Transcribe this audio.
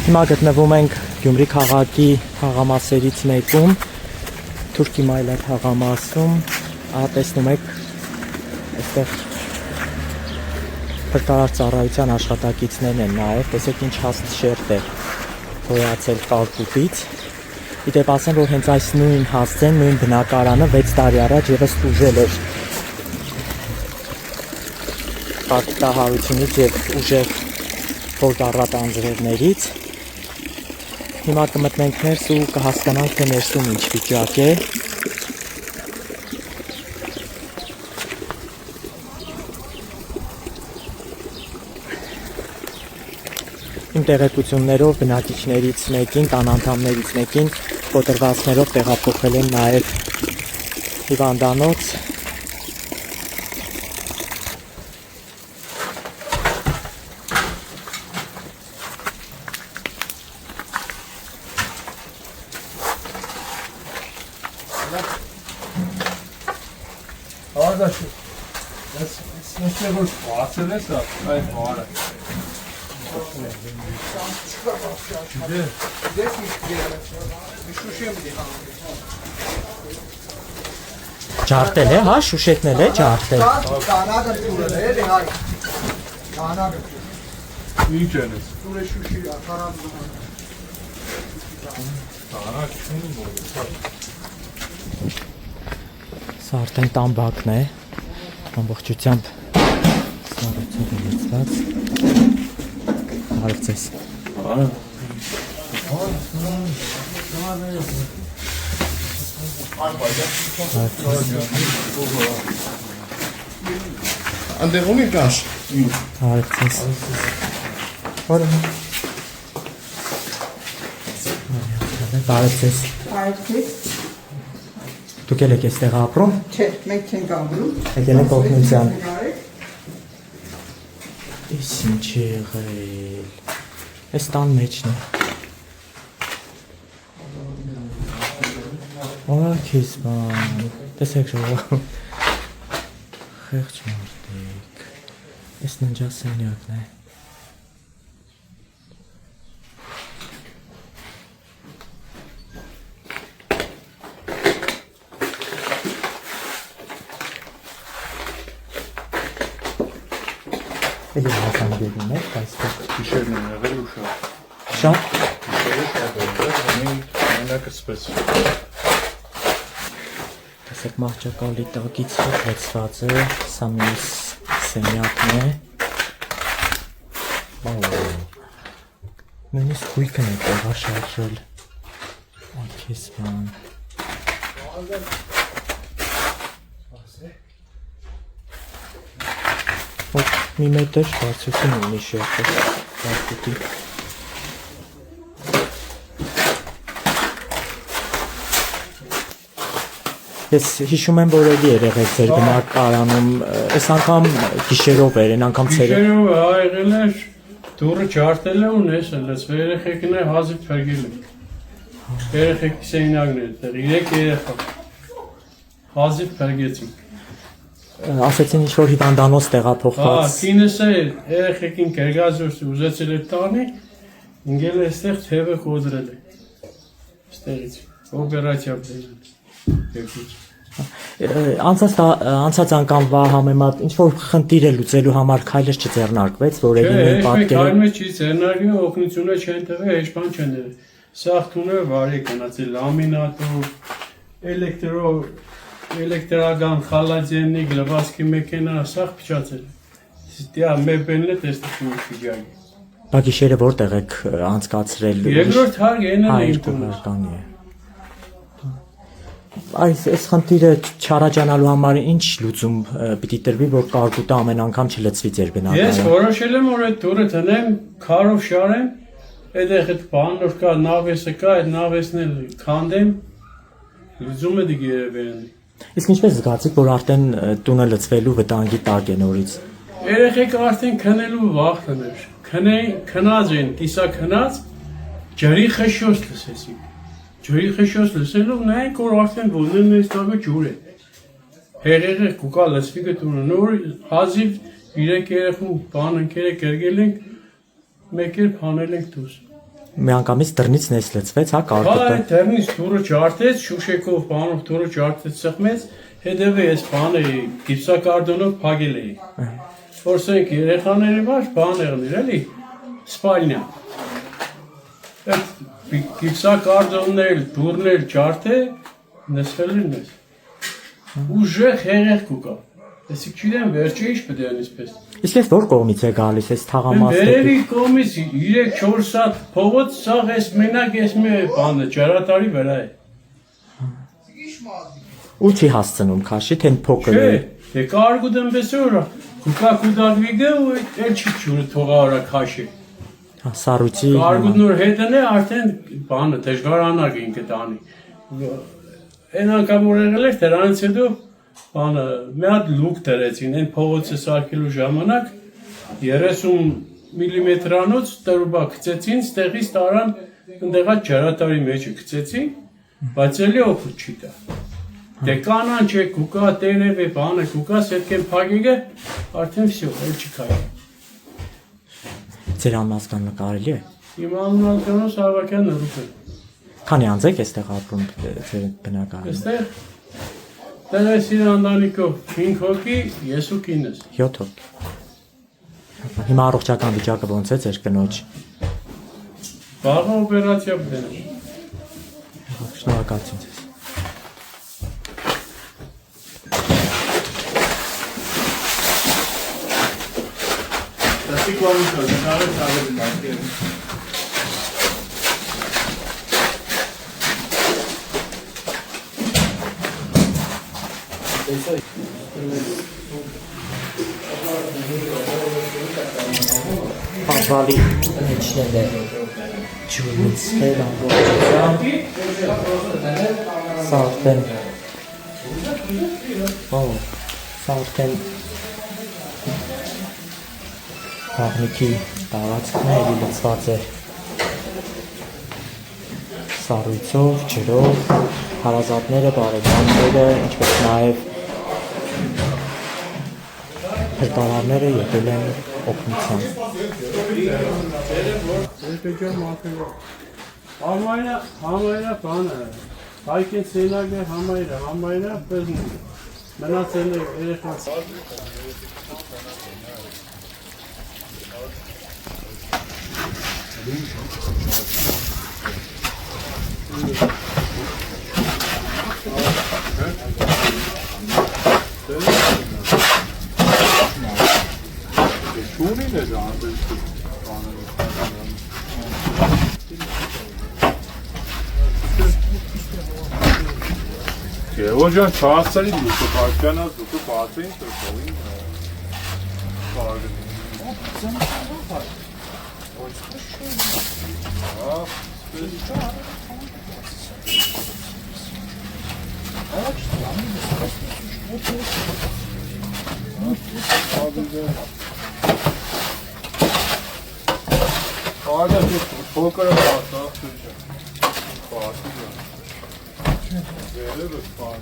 Հիմա գտնվում ենք Գյումրի քաղաքի թաղամասերից մեկում, Թուրքի Մայլա թաղամասում, տեսնում եք, այստեղ փրկարար ծառայության աշխատակիցներն են նաև, տեսեք ինչ հաստ շերտ է հոյացել կարկուտից։ Իդեպ ասեմ, որ հենց այս նույն հասցեն, նույն բնակարանը 6 տարի առաջ ևս տուժել էր կարկուտահարությունից և ուժեղ փորձառատ անձրևներից։ Հիմա կմտնենք ներս ու կհասկանանք, թե ներսում ինչ վիճակ է։ Իմ տեղեկություններով բնակիչներից մեկին, տան անդամներից մեկին կոտրվածքներով տեղափոխել են նաև հիվանդանոց։ Ardacığım, nasıl bir bahçelese, ay var. Ջարդել է, հա, շուշետնել է, ջարդել։ Ինչ ենես։ Սա արդեն տամբակն է, ամբողջությամբ սարացով է լծված։ Արև ձեզ։ Անդեղ ունի կաշ։ Արև ձեզ։ Որը։ Արև ձեզ։ Դուք եք այստեղ ապրում։ Չէ, մենք չենք ապրում։ Եկել եք օգնության։ Ինչ եղել։ Այս տան մեջն է։ Ահա քեզ բան։ Տեսեք ժողով։ Խեղճ մարդիկ։ Այս ննջասենյակն է։ Էլի հասանելին է, այստեղ Գիշերն են եղել ու շատ։ շատ Գիշերը շատ եղել, մենակը սպես։ տեսեք մահճակալի տակից լցված է, սա մյուս սենյակն է։ Նույնիսկ հույքն է տեղաշարժել։ Այ քեզ բան։ Մի մետր բարձրություն ունի շերտը, կարկուտի։ Ես հիշում եմ, որ էլի էր եղել ձեր բնակարանում, այս անգամ գիշերով էր, այն անգամ ցերեկ։ Գիշերով եղել էր, դուռը ջարդել է ու ներս է լցվել, երեխեքն է հազիվ փրկել է։ Երեխեքի սենյակն է այդտեղ, 3 երեխա։ Հազիվ փրկեցինք։ Ասեցին ինչ-որ հիվանդանոց տեղափոխված։ Կինս է երեխեքին կերգազորսի ուզեցել է տանի, ինգել է այստեղ թևը խոդրել է։ Այստեղից, օպերացիա բերել։ Անցած անգամվա համեմատ ինչ-որ խնդիր է լուծելու համար քայլեր չձեռնարկվեց, որ էլի նույն պատկերը։ Քայլը չի ձեռնարկվում, օգնությունը չեն տվել, հեչ բան չեն տվել։ Սաղ թուները վարի գնացել, լամինատով, էլեկտրական խալաձեննիկ, լվացքի մեքենա, սաղ փչացել։ Դիա մեբենն է տեսնում ֆիջակի։ Բա գիշերը որտեղ եք անցկացրել։ Երկրորդ հարկ էնն է իմ տունը։ Այս խնդիրը չարաճանալու համար ինչ լուծում պիտի տրվի, որ կարկուտը ամեն անգամ չլցվի ձեր բնակարանը։ Ես որոշել եմ, որ այդ դուռը տնեմ, քարով շարեմ, այդեղ այդ բանոր կա, նավեսը կա, այդ նավեսն էլ քանդեմ, լուծումը դիգի երևի։ Իսկ ինչպես զգացիք, որ արդեն տունը լցվելու վտանգի տակ է նորից։ Երեխեքը արդեն քնելու վախտն էր։ Քնած են, կիսա քնած, ջրի խշշոց լսեցին։ Ջրի խշշոց լսելով նայեք, որ արդեն ոնեն այս տակը ջուր է։ Հեղեղը կուկա լսվի գտունը, նոր հազիվ 3 երեխու բան ընկերը կերգել ենք, մեկ էլ փանել ենք դուրս։ Միանգամից դռնից նես լցվեց, հա, կարկուտը։ Այ դեռնից դուրը ջարդեց, շուշեկով բանով դուրը ջարդեց սեղմեց, հետևը ես բանը գիպսակարդոնով փակել էի։ Որսենք երեխաների մաշ բան եղներ էլի, սպալնյա։ Այդ գիպսակարդոններ, դուրներ ջարդե, նսվել են ես։ Ուժեղ հեղեղ կուկա։ Այսինքն չգիտեմ վերջը ինչ պետք է անիսպես։ Իսկ ես որ կողմից է գալիս, այս թաղամասը։ Վերևի կողմից 3-4 սատ փողոց սաղ էս մենակ էս մի բանը ջարատարի վրա է։ Ու չի հասցնում քաշի, թե փոքր Չէ, է։ դե կարգուդեմ բեսորա։ Կուկա կուդագվիգը ու էլ չի ջուրը թողաորա քաշի։ Սառույցի։ Կարգուդնոր հետն է արդեն բանը դժվարանակ ինքը տանի։ Այն անգամ որ եղել էր դրանից հետո բանը մի հատ լուկ դրեցին այն փողոցը սարքելու ժամանակ 30 մմ-անոց տրուբա գցեցին, ստեղից տարան ընդեղա ջարատարի մեջը գցեցին, բայց էլի օգուտ չի տա։ Դե կանանչ է, կուկա, տերև է, բանը, կուկաս հետք են փագիգը, արդեն վсё, էլ չի քայլ։ Ձեր անմասկան նկարելի է։ Իմ անունալկանոս Սարվակյան Ռուբեն։ Քանի անձ եք այստեղ ապրում ձեր բնակարանը։ Այստեղ դերես իր ընտանիքով 5 հոգի, ես ու կինս։ 7 հոգի։ Հիմա առողջական վիճակը ոնց է ձեր կնոջ։ Վաղը օպերացիա բդեն։ Շնորհակալություն ձեզ։ Պատվալի մեջն է ջուրից հետ ամբողջությամբ սա արդեն Աղնիքի տարածքն է, էլի լցված է սառույցով, ջրով, հարազատները, բարեկամները, ինչպես նաև հրատարարները եկել են օգնության։ Համայրը բանը, հայկեն սենագը համայրը պեզնում, մնացել է երեխան։ Շունին է դանդել։ Եվոջան չհասցարի դուքը պարկանաց, դուքը պացեին տրկովին պարգնին։ Ադա փոքրը բացավ ցույցը։ Բացի։ Վերևը սպառ։